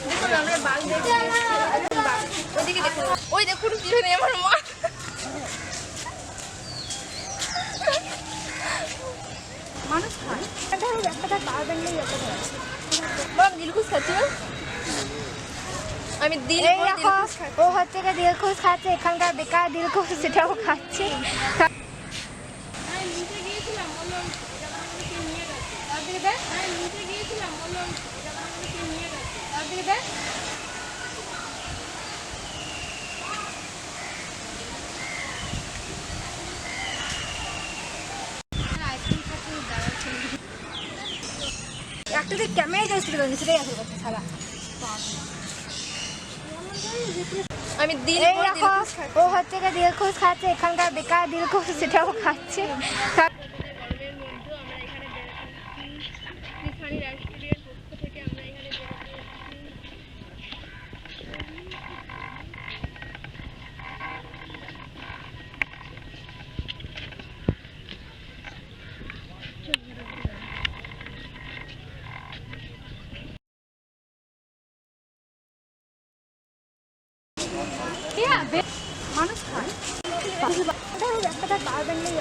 দেখুন আমরা বাঘ দেখছি, ওইদিকে দেখুন, ওই দেখুন পিছনে আমার মা। মানুষ খায় একটা পা ব্যাংলেই বাবা দিলখুশ খাচ্ছি না আমি দিল ও হচ্ছে দিলখুশ খাচ্ছে, এখানকার বেকার দিলখুশ সেটাও খাচ্ছে। একটা যে ক্যামেরা চলছিল সেটাই আসল কথা সারা। আমি দিল ও হচ্ছে দিলখুশ খাচ্ছে, এখানকার বেকার দিলখুশ সেটাও খাচ্ছে। মানুষ খায় একটা পা ব্যাংলেই